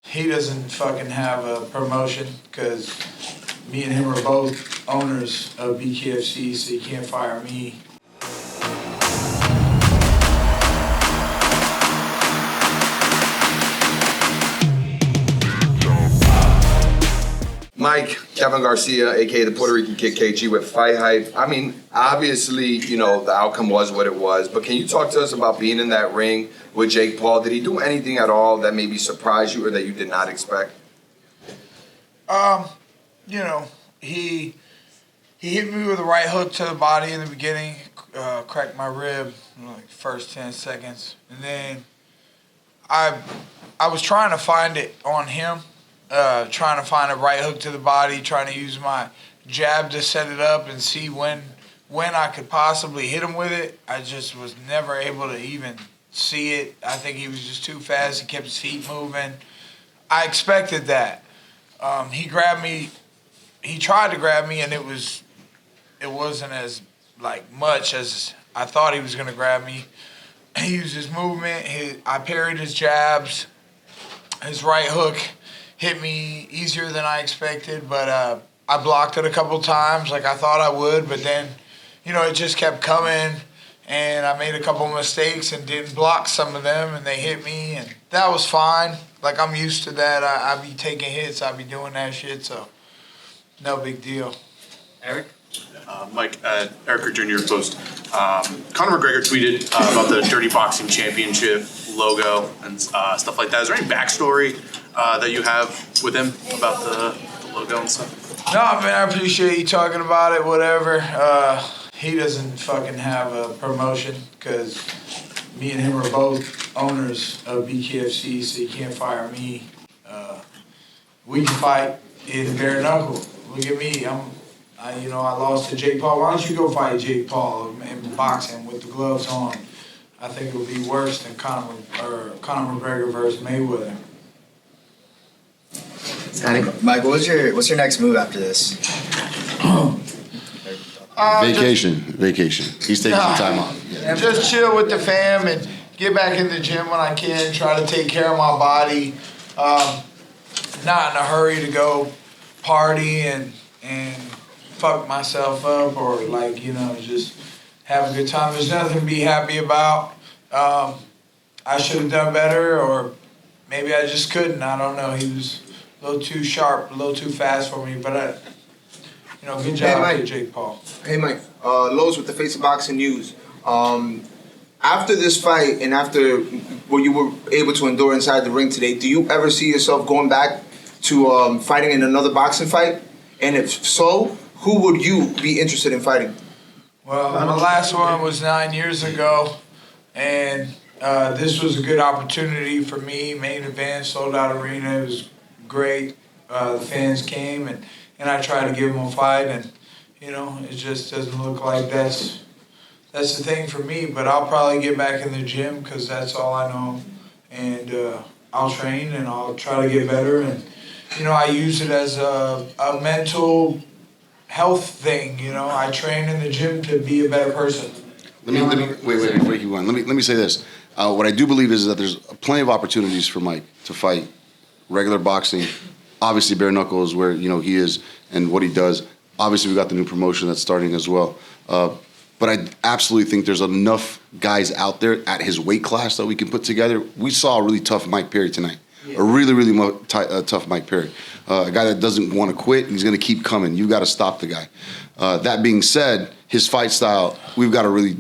he doesn't fucking have a promotion because me and him are both owners of BKFC, so he can't fire me. Mike, Kevin Garcia, a.k.a. the Puerto Rican Kid KG with Fight Hype. I mean, obviously, you know, the outcome was what it was, but can you talk to us about being in that ring with Jake Paul? Did he do anything at all that maybe surprised you or that you did not expect? You know, he hit me with a right hook to the body in the beginning, cracked my rib in like first 10 seconds. And then I was trying to find it on him. Trying to find a right hook to the body, trying to use my jab to set it up and see when I could possibly hit him with it. I just was never able to even see it. I think he was just too fast. He kept his feet moving. I expected that. He grabbed me. He tried to grab me, and it wasn't as like much as I thought he was going to grab me. He used his movement. I parried his jabs. His right hook hit me easier than I expected, but I blocked it a couple times like I thought I would, but then, you know, it just kept coming, and I made a couple mistakes and didn't block some of them, and they hit me, and that was fine. Like, I'm used to that. I be taking hits. I be doing that shit, so no big deal. Eric? Mike, Eric Jr. post. Conor McGregor tweeted about the Dirty Boxing Championship logo and stuff like that. Is there any backstory that you have with him about the logo and stuff? No, man, I appreciate you talking about it, whatever. He doesn't fucking have a promotion because me and him are both owners of BKFC, so he can't fire me. We can fight in bare knuckle. Look at me, I lost to Jake Paul. Why don't you go fight Jake Paul in boxing with the gloves on? I think it would be worse than Conor McGregor versus Mayweather. Mike, what's your next move after this? Vacation. He's taking some time off. Yeah. Just chill with the fam and get back in the gym when I can. Try to take care of my body. Not in a hurry to go party and fuck myself up or just have a good time. There's nothing to be happy about. I should have done better, or maybe I just couldn't. I don't know. He was a little too sharp, a little too fast for me. But good job to Jake Paul. Hey, Mike. Lowe's with the Face of Boxing News. After this fight and after what you were able to endure inside the ring today, do you ever see yourself going back to fighting in another boxing fight? And if so, who would you be interested in fighting? Well, my last one was 9 years ago, and this was a good opportunity for me. Main event, sold out arena. It was great. The fans came, and I tried to give them a fight, and it just doesn't look like that's the thing for me. But I'll probably get back in the gym because that's all I know, and I'll train and I'll try to get better. And I use it as a mental health thing. I train in the gym to be a better person. Wait, before you go on. Let me say this. What I do believe is that there's plenty of opportunities for Mike to fight regular boxing. Obviously, bare knuckle is where he is and what he does. Obviously, we got the new promotion that's starting as well. But I absolutely think there's enough guys out there at his weight class that we can put together. We saw a really tough Mike Perry tonight. A really, really tough Mike Perry. A guy that doesn't want to quit, and he's going to keep coming. You got to stop the guy. That being said, his fight style, we've got to really,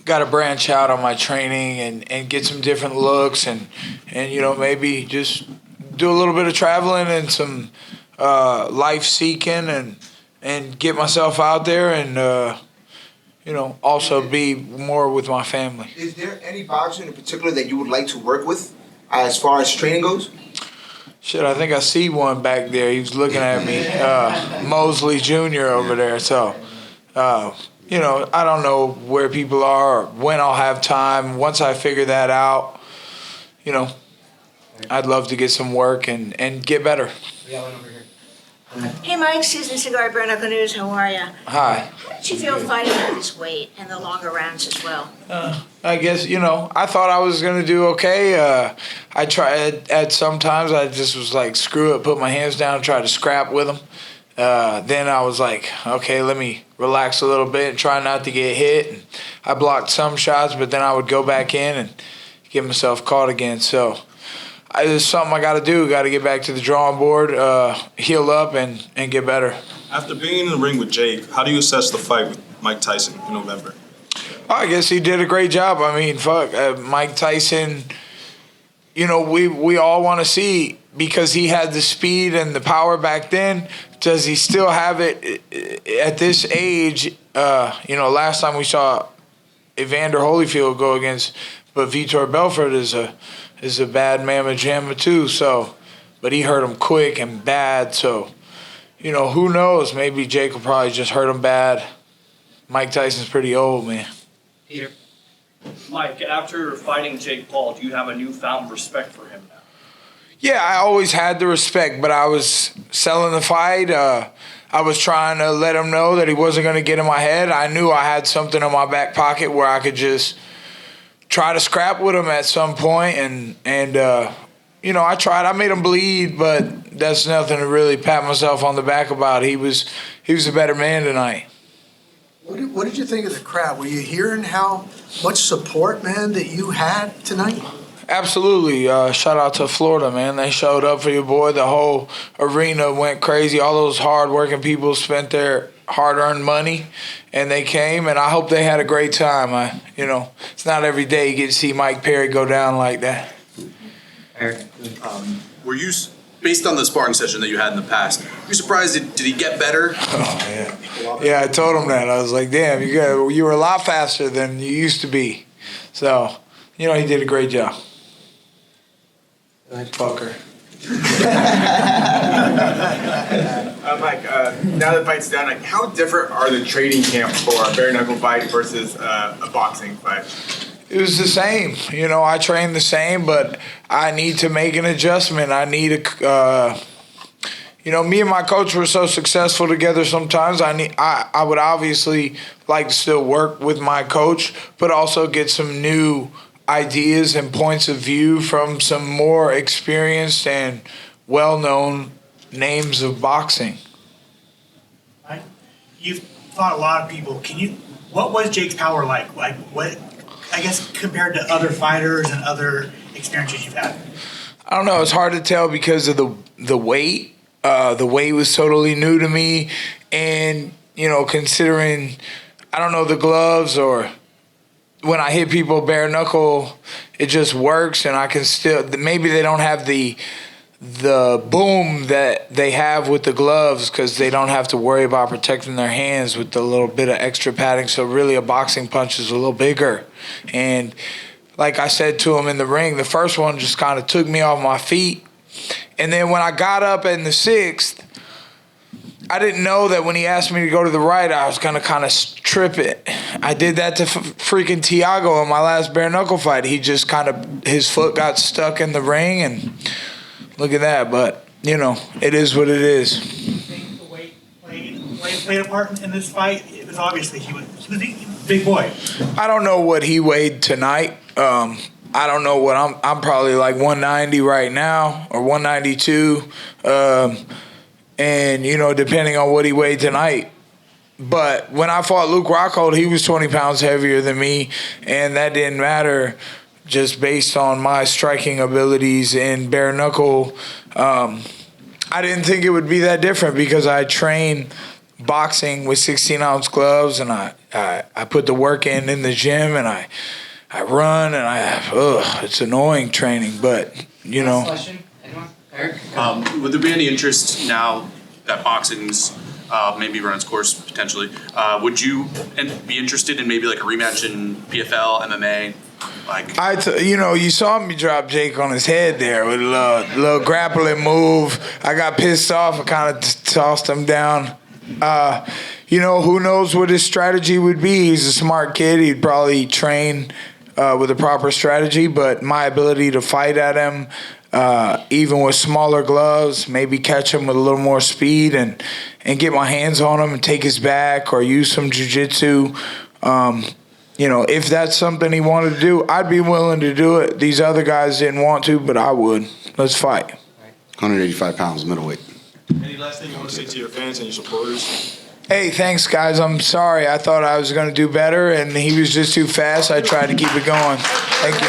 got to branch out on my training and get some different looks and maybe just do a little bit of traveling and some life seeking and get myself out there and also be more with my family. Is there any boxer in particular that you would like to work with as far as training goes? Shit, I think I see one back there. He was looking at me, Mosley Jr. over there. So, I don't know where people are or when I'll have time. Once I figure that out, I'd love to get some work and get better. We got one over here. Hey, Mike, Susan Cigar, Bare Knuckle News. How are ya? Hi. How did you feel fighting at this weight and the longer rounds as well? I guess, I thought I was going to do okay. I tried at some times, I just was like, screw it, put my hands down and try to scrap with them. Then I was like, okay, let me relax a little bit and try not to get hit. And I blocked some shots, but then I would go back in and get myself caught again. So it's something I got to do. Got to get back to the drawing board, heal up, and get better. After being in the ring with Jake, how do you assess the fight with Mike Tyson in November? I guess he did a great job. I mean, Mike Tyson, we all want to see, because he had the speed and the power back then. Does he still have it at this age? Last time we saw Evander Holyfield go against, but Vitor Belfort is a bad mamma jamma too. So, but he hurt him quick and bad. So, who knows? Maybe Jake will probably just hurt him bad. Mike Tyson's pretty old, man. Peter. Mike, after fighting Jake Paul, do you have a newfound respect for him now? Yeah, I always had the respect, but I was selling the fight. I was trying to let him know that he wasn't going to get in my head. I knew I had something in my back pocket where I could just try to scrap with him at some point. And I tried. I made him bleed, but that's nothing to really pat myself on the back about. He was a better man tonight. What did you think of the crowd? Were you hearing how much support, man, that you had tonight? Absolutely. Shout out to Florida, man. They showed up for your boy. The whole arena went crazy. All those hard-working people spent their hard-earned money, and they came, and I hope they had a great time. It's not every day you get to see Mike Perry go down like that. Eric. Were you, based on the sparring session that you had in the past, were you surprised? Did he get better? Oh, yeah. Yeah, I told him that. I was like, damn, you were a lot faster than you used to be. So, he did a great job. Fucker. Mike, now the fight's done, how different are the training camps for a bare knuckle fight versus a boxing fight? It was the same. I trained the same, but I need to make an adjustment. I need me and my coach were so successful together sometimes. I would obviously like to still work with my coach, but also get some new ideas and points of view from some more experienced and well-known names of boxing. You've fought a lot of people. What was Jake's power like? What, I guess, compared to other fighters and other experiences you've had? I don't know. It's hard to tell because of the weight. The weight was totally new to me, and considering I don't know the gloves, or when I hit people bare knuckle, it just works, and I can still, maybe they don't have the boom that they have with the gloves because they don't have to worry about protecting their hands with the little bit of extra padding. So really a boxing punch is a little bigger. And like I said to him in the ring, the first one just kind of took me off my feet. And then when I got up in the sixth, I didn't know that when he asked me to go to the right, I was going to kind of trip it. I did that to freaking Thiago in my last bare knuckle fight. He just his foot got stuck in the ring, and look at that. But, it is what it is. Do you think the weight played a part in this fight? It was obviously he was a big boy. I don't know what he weighed tonight. I don't know what I'm probably like 190 right now, or 192. And, depending on what he weighed tonight. But when I fought Luke Rockhold, he was 20 pounds heavier than me, and that didn't matter just based on my striking abilities in bare knuckle. I didn't think it would be that different because I train boxing with 16-ounce gloves, and I put the work in the gym, and I run, and it's annoying training, but, Last question. Anyone? Eric? Would there be any interest now that boxing's maybe run its course potentially? Would you be interested in maybe like a rematch in PFL, MMA? You saw me drop Jake on his head there with a little grappling move. I got pissed off. I kind of tossed him down. Who knows what his strategy would be? He's a smart kid. He'd probably train with a proper strategy, but my ability to fight at him, even with smaller gloves, maybe catch him with a little more speed and get my hands on him and take his back or use some jiu-jitsu. If that's something he wanted to do, I'd be willing to do it. These other guys didn't want to, but I would. Let's fight. 185 pounds, middleweight. Any last thing you want to say to your fans and your supporters? Hey, thanks, guys. I'm sorry. I thought I was going to do better, and he was just too fast. I tried to keep it going. Thank you.